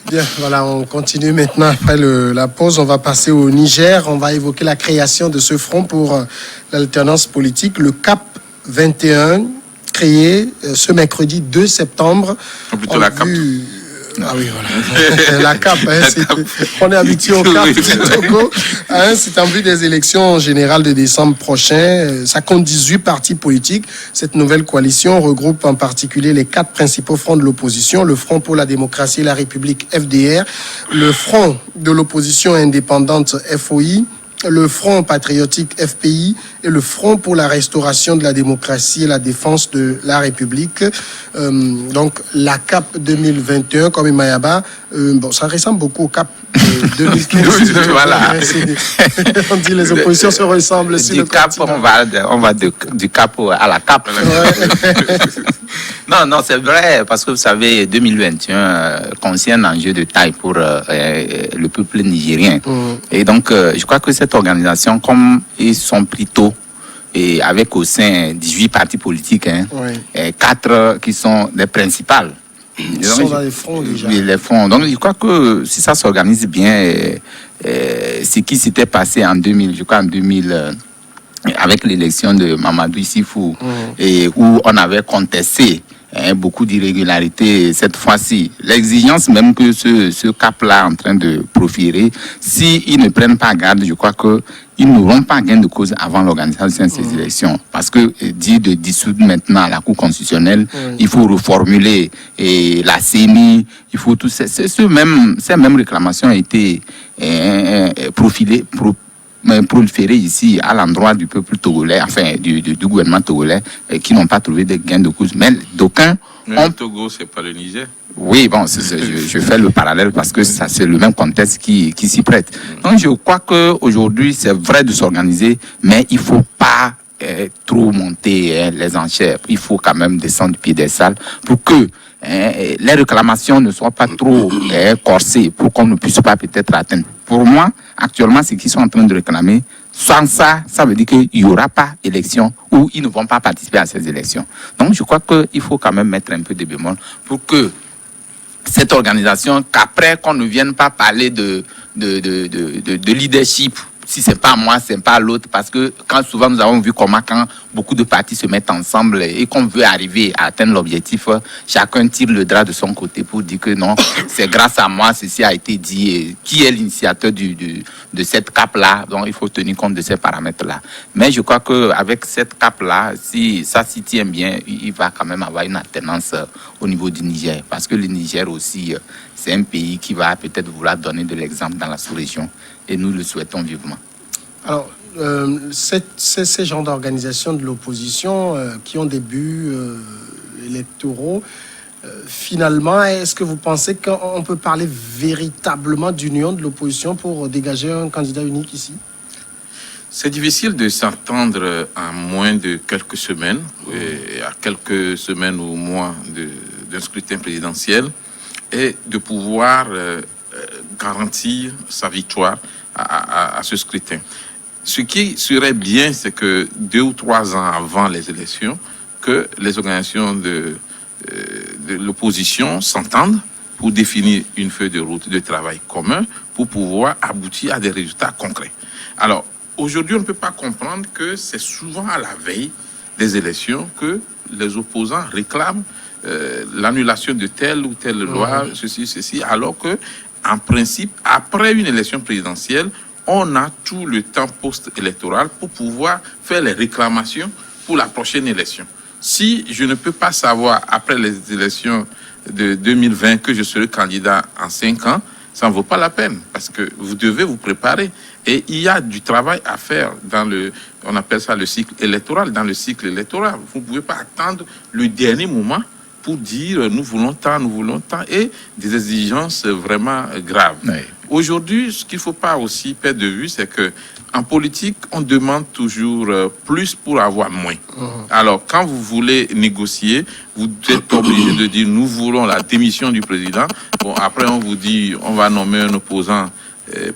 Bien, voilà, on continue maintenant après la pause. On va passer au Niger. On va évoquer la création de ce front pour l'alternance politique, le CAP 21, créé ce mercredi 2 septembre. Plutôt la CAP. Ah oui, voilà. La CAP, on est habitué au CAP du Togo. C'est en vue des élections générales de décembre prochain. Ça compte 18 partis politiques. Cette nouvelle coalition regroupe en particulier les 4 principaux fronts de l'opposition, le Front pour la démocratie et la République FDR, le Front de l'opposition indépendante FOI, le Front patriotique FPI et le Front pour la restauration de la démocratie et la défense de la République. Donc, la CAP 2021, comme Imayaba, ça ressemble beaucoup au CAP 2015. Voilà. On dit les oppositions se ressemblent. Du CAP, on va du CAP à la CAP. Non, c'est vrai, parce que vous savez, 2021 concerne un enjeu de taille pour le peuple nigérien. Et donc, je crois que cette organisation, comme ils sont pris tôt, et avec au sein 18 partis politiques, et 4 qui sont les principales. Ils sont dans les fronts déjà. Les fronts. Donc, je crois que si ça s'organise bien, ce qui s'était passé en 2000, avec l'élection de Mamadou Issifou, et où on avait contesté beaucoup d'irrégularités cette fois-ci. L'exigence même que ce cap-là est en train de proférer, s'ils ne prennent pas garde, je crois qu'ils n'auront pas gain de cause avant l'organisation de ces élections. Parce que dire de dissoudre maintenant la Cour constitutionnelle, il faut reformuler la CENI, il faut tout ça. Ces mêmes réclamations ont été proliféré ici à l'endroit du peuple togolais, enfin du gouvernement togolais, qui n'ont pas trouvé de gain de cause. Mais d'aucuns le Togo, c'est pas le Niger. Oui, bon, je fais le parallèle parce que ça, c'est le même contexte qui s'y prête. Donc, je crois qu'aujourd'hui, c'est vrai de s'organiser, mais il faut pas trop monter les enchères. Il faut quand même descendre du piédestal pour que les réclamations ne soient pas trop corsées, pour qu'on ne puisse pas peut-être atteindre. Pour moi, actuellement, ce qu'ils sont en train de réclamer, sans ça, ça veut dire qu'il n'y aura pas d'élection ou ils ne vont pas participer à ces élections. Donc, je crois qu'il faut quand même mettre un peu de bémol pour que cette organisation, qu'après qu'on ne vienne pas parler de leadership, si c'est pas moi, c'est pas l'autre, parce que quand souvent nous avons vu comment quand beaucoup de partis se mettent ensemble et qu'on veut arriver à atteindre l'objectif, chacun tire le drap de son côté pour dire que non, c'est grâce à moi, ceci a été dit, et qui est l'initiateur de cette cape-là, donc il faut tenir compte de ces paramètres-là. Mais je crois qu'avec cette cape-là, si ça s'y tient bien, il va quand même avoir une alternance au niveau du Niger, parce que le Niger aussi, c'est un pays qui va peut-être vouloir donner de l'exemple dans la sous-région, et nous le souhaitons vivement. Alors, ces genres d'organisations de l'opposition qui ont des buts électoraux, finalement, est-ce que vous pensez qu'on peut parler véritablement d'union de l'opposition pour dégager un candidat unique ici? C'est difficile de s'entendre en moins de quelques semaines, à quelques semaines ou mois d'un scrutin présidentiel, et de pouvoir garantir sa victoire à ce scrutin. Ce qui serait bien, c'est que 2 ou 3 ans avant les élections, que les organisations de l'opposition s'entendent pour définir une feuille de route de travail commun pour pouvoir aboutir à des résultats concrets. Alors, aujourd'hui, on ne peut pas comprendre que c'est souvent à la veille des élections que les opposants réclament l'annulation de telle ou telle loi, ceci, alors que, en principe, après une élection présidentielle, on a tout le temps post-électoral pour pouvoir faire les réclamations pour la prochaine élection. Si je ne peux pas savoir, après les élections de 2020, que je serai candidat en 5 ans, ça ne vaut pas la peine, parce que vous devez vous préparer. Et il y a du travail à faire dans on appelle ça le cycle électoral, dans le cycle électoral. Vous ne pouvez pas attendre le dernier moment pour dire nous voulons tant, et des exigences vraiment graves. Oui. Aujourd'hui, ce qu'il ne faut pas aussi perdre de vue, c'est que en politique, on demande toujours plus pour avoir moins. Alors, quand vous voulez négocier, vous êtes obligé de dire nous voulons la démission du président. Bon, après, on vous dit on va nommer un opposant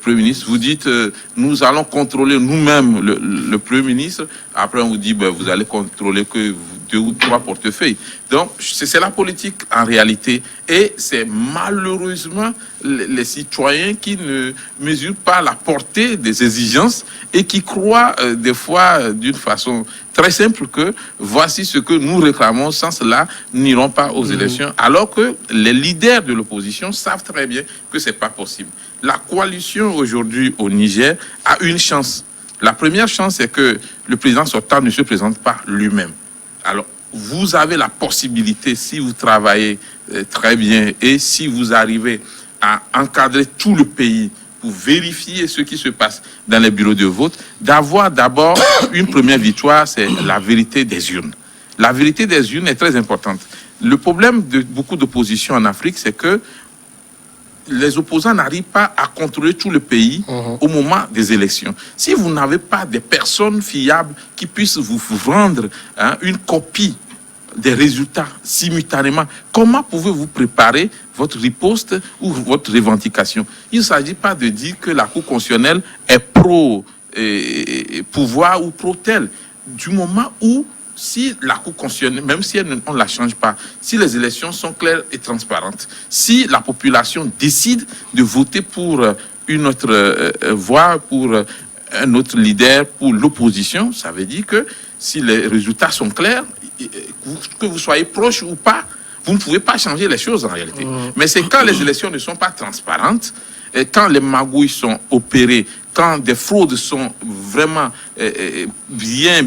Premier ministre. Vous dites nous allons contrôler nous-mêmes le Premier ministre. Après, on vous dit vous allez contrôler que 2 ou 3 portefeuilles. Donc, c'est la politique en réalité. Et c'est malheureusement les citoyens qui ne mesurent pas la portée des exigences et qui croient des fois d'une façon très simple que voici ce que nous réclamons, sans cela, nous n'irons pas aux élections. Alors que les leaders de l'opposition savent très bien que ce n'est pas possible. La coalition aujourd'hui au Niger a une chance. La première chance, c'est que le président sortant ne se présente pas lui-même. Alors, vous avez la possibilité, si vous travaillez très bien et si vous arrivez à encadrer tout le pays pour vérifier ce qui se passe dans les bureaux de vote, d'avoir d'abord une première victoire, c'est la vérité des urnes. La vérité des urnes est très importante. Le problème de beaucoup d'oppositions en Afrique, c'est que les opposants n'arrivent pas à contrôler tout le pays au moment des élections. Si vous n'avez pas des personnes fiables qui puissent vous rendre une copie des résultats simultanément, comment pouvez-vous préparer votre riposte ou votre revendication? Il ne s'agit pas de dire que la Cour constitutionnelle est pro-pouvoir ou pro-tel. Du moment où, si la Cour constitutionnelle, même si on ne la change pas, si les élections sont claires et transparentes, si la population décide de voter pour une autre voie, pour un autre leader, pour l'opposition, ça veut dire que si les résultats sont clairs, que vous soyez proche ou pas, vous ne pouvez pas changer les choses en réalité. Mais c'est quand les élections ne sont pas transparentes, et quand les magouilles sont opérées, quand des fraudes sont vraiment bien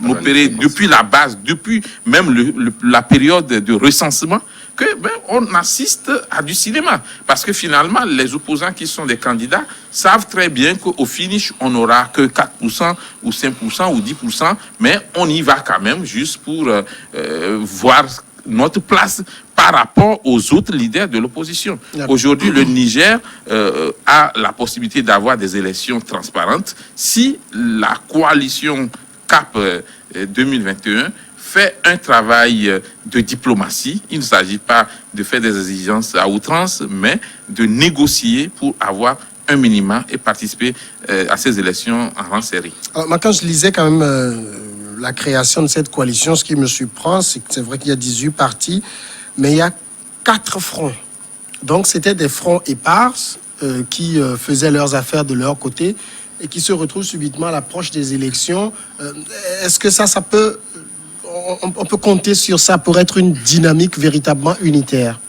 opérées depuis la base, depuis même la période de recensement, que on assiste à du cinéma. Parce que finalement, les opposants qui sont des candidats savent très bien qu'au finish, on n'aura que 4% ou 5% ou 10%, mais on y va quand même juste pour voir notre place par rapport aux autres leaders de l'opposition. Aujourd'hui, le Niger a la possibilité d'avoir des élections transparentes si la coalition CAP 2021 fait un travail de diplomatie. Il ne s'agit pas de faire des exigences à outrance, mais de négocier pour avoir un minimum et participer à ces élections en rang serré. Alors, moi, quand je lisais quand même la création de cette coalition, ce qui me surprend, c'est que c'est vrai qu'il y a 18 partis, mais il y a 4 fronts. Donc, c'était des fronts épars qui faisaient leurs affaires de leur côté et qui se retrouvent subitement à l'approche des élections. Est-ce que ça peut... On peut compter sur ça pour être une dynamique véritablement unitaire?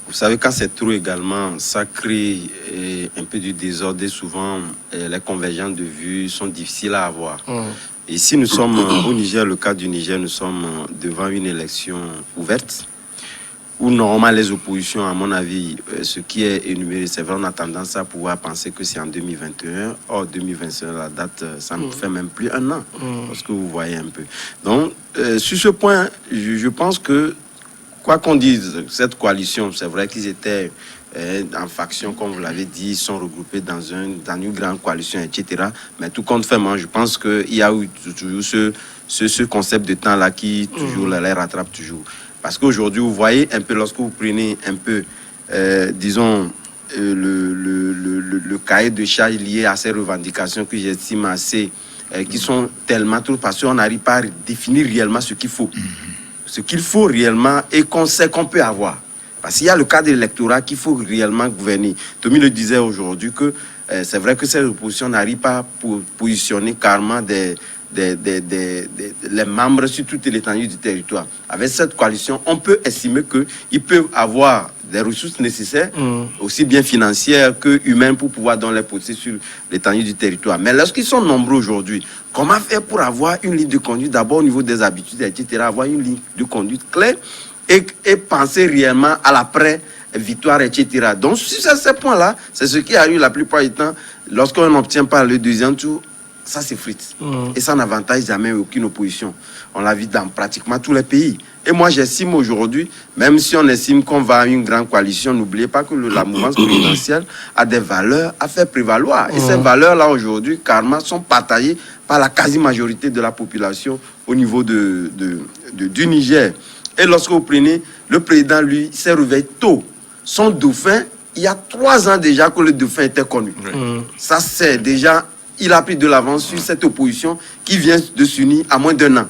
Vous savez, quand c'est trop également, ça crée un peu du désordre et souvent les convergences de vues sont difficiles à avoir. Et si nous sommes au Niger, le cas du Niger, nous sommes devant une élection ouverte où normalement les oppositions, à mon avis, ce qui est énuméré, c'est vrai, on a tendance à pouvoir penser que c'est en 2021. Or, 2021, la date, ça ne fait même plus un an, parce que vous voyez un peu. Donc, sur ce point, je pense que, quoi qu'on dise, cette coalition, c'est vrai qu'ils étaient en faction, comme vous l'avez dit, ils sont regroupés dans une grande coalition, etc. Mais tout compte fait, moi, je pense qu'il y a eu toujours ce concept de temps-là qui toujours les rattrape toujours. Parce qu'aujourd'hui, vous voyez un peu, lorsque vous prenez un peu, disons, le cahier de charge lié à ces revendications que j'estime assez, qui sont tellement trop, parce qu'on n'arrive pas à définir réellement ce qu'il faut. Ce qu'il faut réellement et qu'on sait qu'on peut avoir. Parce qu'il y a le cadre électoral qu'il faut réellement gouverner. Tommy le disait aujourd'hui que c'est vrai que ces oppositions n'arrivent pas à positionner carrément les membres sur toute l'étendue du territoire. Avec cette coalition, on peut estimer qu'ils peuvent avoir des ressources nécessaires, aussi bien financières que humaines, pour pouvoir donner les poster sur l'étendue du territoire. Mais lorsqu'ils sont nombreux aujourd'hui, comment faire pour avoir une ligne de conduite, d'abord au niveau des habitudes, etc., avoir une ligne de conduite claire et penser réellement à l'après-victoire, etc. Donc, sur ces points-là, c'est ce qui arrive la plupart du temps. Lorsqu'on n'obtient pas le deuxième tour, ça s'effrite. Et ça n'avantage jamais aucune opposition. On l'a vu dans pratiquement tous les pays. Et moi, j'estime aujourd'hui, même si on estime qu'on va à une grande coalition, n'oubliez pas que la mouvance présidentielle a des valeurs à faire prévaloir. Et ces valeurs-là, aujourd'hui, carrément, sont partagées par la quasi-majorité de la population au niveau du Niger. Et lorsque vous prenez, le président, lui, s'est réveillé tôt. Son dauphin, il y a 3 ans déjà que le dauphin était connu. Ça, c'est déjà... Il a pris de l'avance sur cette opposition qui vient de s'unir à moins d'1 an.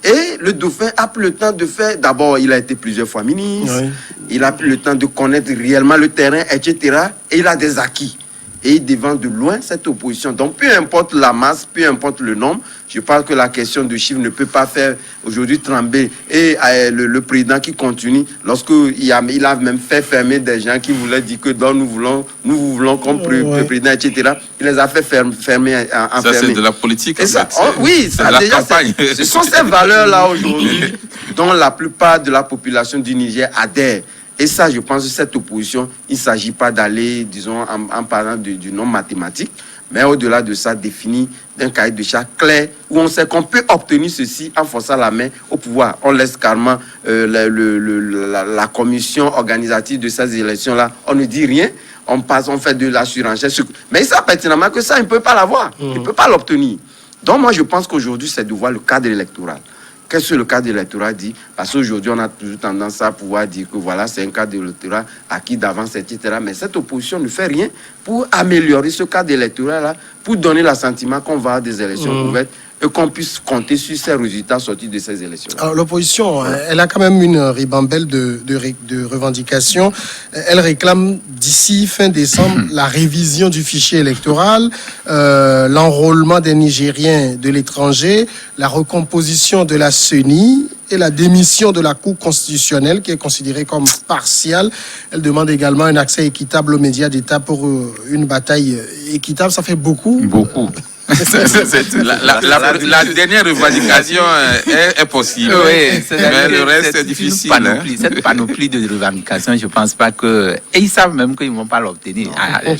Et le dauphin a pris le temps de faire... D'abord, il a été plusieurs fois ministre. Oui. Il a pris le temps de connaître réellement le terrain, etc. Et il a des acquis. Et il défend de loin cette opposition. Donc, peu importe la masse, peu importe le nombre, je pense que la question de chiffres ne peut pas faire aujourd'hui trembler. Et le président qui continue, lorsqu'il a même fait fermer des gens qui voulaient dire que nous vous voulons comme président, etc. Il les a fait fermer. Ça, c'est de la politique. Et ça, oui, c'est la campagne. Ce sont ces valeurs-là aujourd'hui dont la plupart de la population du Niger adhère. Et ça, je pense que cette opposition, il ne s'agit pas d'aller, disons, en parlant du nom mathématique, mais au-delà de ça, définir un cahier de charge clair où on sait qu'on peut obtenir ceci en forçant la main au pouvoir. On laisse carrément la commission organisative de ces élections-là. On ne dit rien, on passe, on fait de la surenchère. Mais il sait pertinemment que ça, il ne peut pas l'avoir, il ne peut pas l'obtenir. Donc moi, je pense qu'aujourd'hui, c'est de voir le cadre électoral. Qu'est-ce que le cadre électoral dit? Parce qu'aujourd'hui, on a toujours tendance à pouvoir dire que voilà, c'est un cadre électoral acquis d'avance, etc. Mais cette opposition ne fait rien pour améliorer ce cadre électoral-là, pour donner l'assentiment qu'on va avoir des élections ouvertes et qu'on puisse compter sur ces résultats sortis de ces élections. Alors l'opposition, elle a quand même une ribambelle de revendications. Elle réclame d'ici fin décembre la révision du fichier électoral, l'enrôlement des Nigériens de l'étranger, la recomposition de la CENI et la démission de la Cour constitutionnelle qui est considérée comme partiale. Elle demande également un accès équitable aux médias d'État pour une bataille équitable. Ça fait beaucoup. Beaucoup. La dernière revendication est possible, oui, mais le reste est difficile. Cette panoplie de revendications, je ne pense pas que... Et ils savent même qu'ils ne vont pas l'obtenir.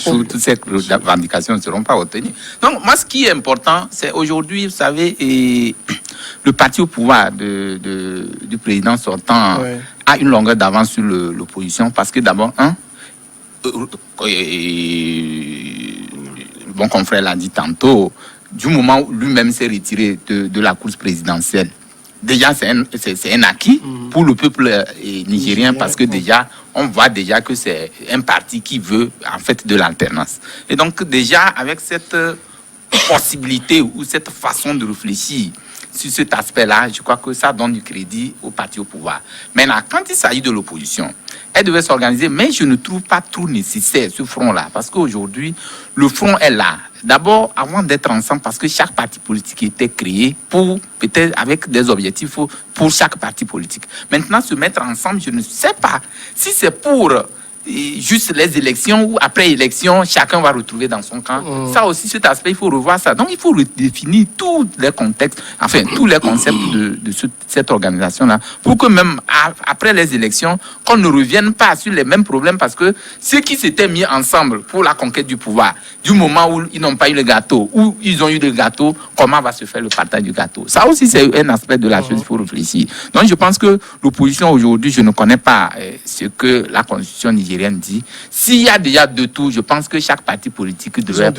Toutes ces revendications ne seront pas obtenues. Donc, moi, ce qui est important, c'est aujourd'hui, vous savez, le parti au pouvoir du président sortant a une longueur d'avance sur l'opposition parce que d'abord, mon confrère l'a dit tantôt, du moment où lui-même s'est retiré de la course présidentielle, déjà c'est un acquis pour le peuple nigérien parce que déjà, on voit déjà que c'est un parti qui veut en fait de l'alternance. Et donc déjà, avec cette possibilité ou cette façon de réfléchir sur cet aspect-là, je crois que ça donne du crédit au parti au pouvoir. Maintenant, quand il s'agit de l'opposition, elle devait s'organiser, mais je ne trouve pas tout nécessaire ce front-là, parce qu'aujourd'hui, le front est là. D'abord, avant d'être ensemble, parce que chaque parti politique était créé pour, peut-être avec des objectifs pour chaque parti politique. Maintenant, se mettre ensemble, je ne sais pas si c'est pour juste les élections ou après élection, chacun va retrouver dans son camp. Ça aussi, cet aspect, il faut revoir ça. Donc, il faut redéfinir tous les contextes, enfin, tous les concepts de cette organisation-là, pour que même après les élections, qu'on ne revienne pas sur les mêmes problèmes, parce que ceux qui s'étaient mis ensemble pour la conquête du pouvoir, du moment où ils n'ont pas eu le gâteau, ou ils ont eu le gâteau, comment va se faire le partage du gâteau? Ça aussi, c'est un aspect de la chose, il faut réfléchir. Donc, je pense que l'opposition aujourd'hui, je ne connais pas ce que la constitution nigérienne dit. S'il y a déjà de tout, je pense que chaque parti politique devait...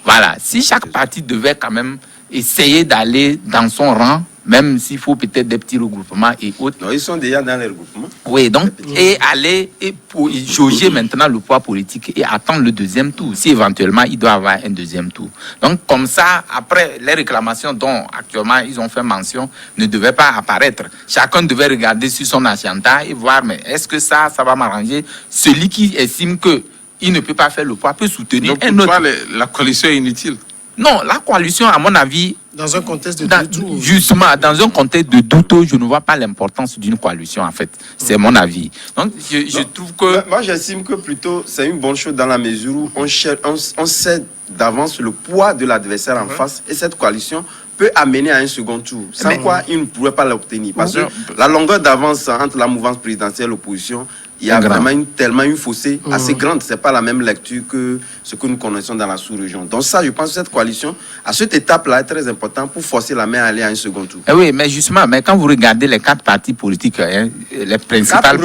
Voilà, si chaque parti devait quand même essayer d'aller dans son rang, même s'il faut peut-être des petits regroupements et autres. Non, ils sont déjà dans les regroupements. Oui, donc, et aller et pour jauger maintenant le poids politique et attendre le deuxième tour, si éventuellement il doit y avoir un deuxième tour. Donc, comme ça, après, les réclamations dont actuellement ils ont fait mention ne devaient pas apparaître. Chacun devait regarder sur son agenda et voir, mais est-ce que ça va m'arranger? Celui qui estime qu'il ne peut pas faire le poids peut soutenir donc, un autre. Toi, la coalition est inutile. Non, la coalition, à mon avis... Dans un contexte de doute. Justement, dans un contexte de doute, je ne vois pas l'importance d'une coalition, en fait. C'est mon avis. Donc, je trouve que... Moi, j'estime que plutôt, c'est une bonne chose dans la mesure où on sait d'avance le poids de l'adversaire en face et cette coalition peut amener à un second tour. Sans quoi, il ne pourrait pas l'obtenir. Parce que la longueur d'avance entre la mouvance présidentielle et l'opposition, il y a vraiment tellement une fossé assez grande. Ce n'est pas la même lecture que ce que nous connaissons dans la sous-région. Donc ça, je pense que cette coalition, à cette étape-là, est très importante pour forcer la main à aller à un second tour. Oui, mais justement, quand vous regardez les 4 partis politiques, les principales...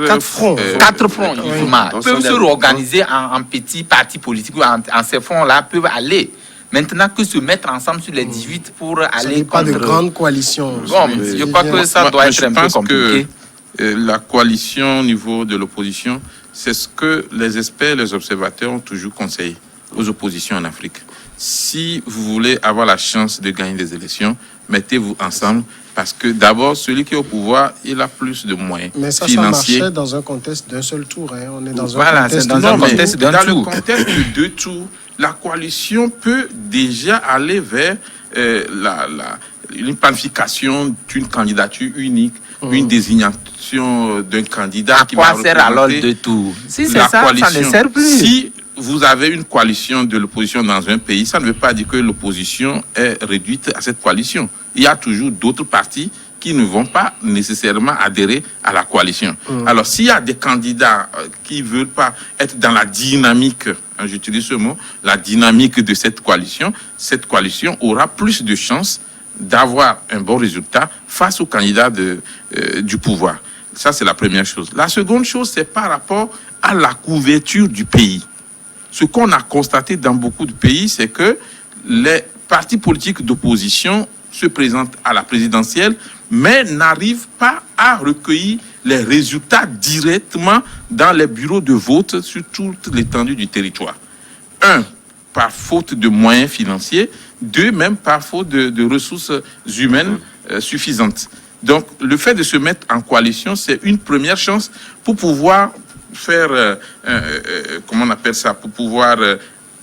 Quatre fronts. 4 fronts, justement, peuvent se réorganiser en petits partis politiques. En ces fronts-là, peuvent aller... Maintenant que se mettre ensemble sur les 18 pour aller contre... pas de grande coalition. Bon, je crois que ça doit être un peu compliqué. La coalition au niveau de l'opposition, c'est ce que les experts, les observateurs ont toujours conseillé aux oppositions en Afrique. Si vous voulez avoir la chance de gagner des élections, mettez-vous ensemble Parce que d'abord, celui qui est au pouvoir, il a plus de moyens Mais ça financiers. marchait dans un contexte d'un seul tour. Hein. On est dans Voilà, un contexte c'est dans un contexte d'un Dans le tour. contexte de deux tours, la coalition peut déjà aller vers une planification d'une candidature unique, une désignation d'un candidat À qui quoi va sert alors représenter de tout? Si c'est la ça, coalition. ça ne sert plus. Si vous avez une coalition de l'opposition dans un pays, ça ne veut pas dire que l'opposition est réduite à cette coalition. Il y a toujours d'autres partis qui ne vont pas nécessairement adhérer à la coalition. Alors, s'il y a des candidats qui ne veulent pas être dans la dynamique, hein, j'utilise ce mot, la dynamique de cette coalition aura plus de chances d'avoir un bon résultat face aux candidats du pouvoir. Ça, c'est la première chose. La seconde chose, c'est par rapport à la couverture du pays. Ce qu'on a constaté dans beaucoup de pays, c'est que les partis politiques d'opposition se présentent à la présidentielle, mais n'arrivent pas à recueillir les résultats directement dans les bureaux de vote sur toute l'étendue du territoire. Un, par faute de moyens financiers. Deux, même par faute de ressources humaines suffisantes. Donc, le fait de se mettre en coalition, c'est une première chance pour pouvoir faire, comment on appelle ça, pour pouvoir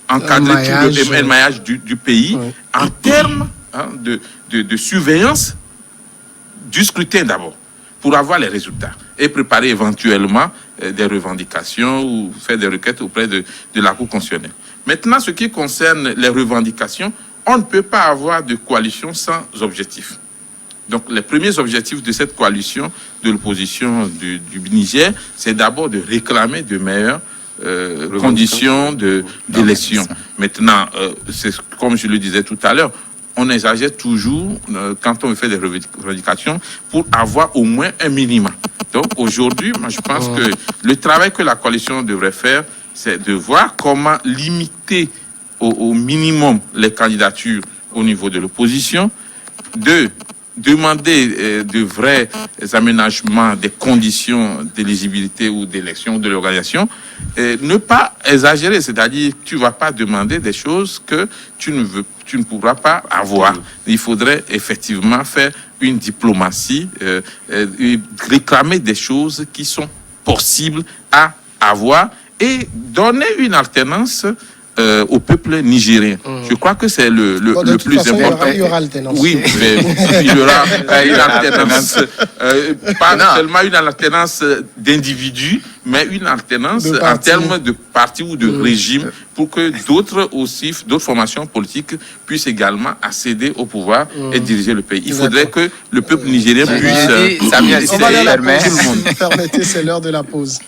encadrer tout le maillage du pays en termes de surveillance du scrutin d'abord, pour avoir les résultats et préparer éventuellement des revendications ou faire des requêtes auprès de la Cour constitutionnelle. Maintenant, ce qui concerne les revendications, on ne peut pas avoir de coalition sans objectif. Donc, les premiers objectifs de cette coalition de l'opposition du Niger, c'est d'abord de réclamer de meilleures conditions d'élection. Maintenant, c'est comme je le disais tout à l'heure, on exagère toujours quand on fait des revendications pour avoir au moins un minimum. Donc, aujourd'hui, moi, je pense que le travail que la coalition devrait faire, c'est de voir comment limiter au minimum les candidatures au niveau de l'opposition, de demander de vrais aménagements des conditions d'éligibilité ou d'élection de l'organisation, ne pas exagérer, c'est-à-dire tu ne vas pas demander des choses que tu ne pourras pas avoir. Il faudrait effectivement faire une diplomatie, réclamer des choses qui sont possibles à avoir et donner une alternance au peuple nigérien. Je crois que c'est le plus important. Il y aura alternance. Oui, mais il y aura une alternance, pas seulement une alternance d'individus, mais une alternance en termes de parti ou de régime pour que d'autres formations politiques puissent également accéder au pouvoir et diriger le pays. Il faudrait que le peuple nigérien puisse... On va aller à la pause. Permettez, c'est l'heure de la pause.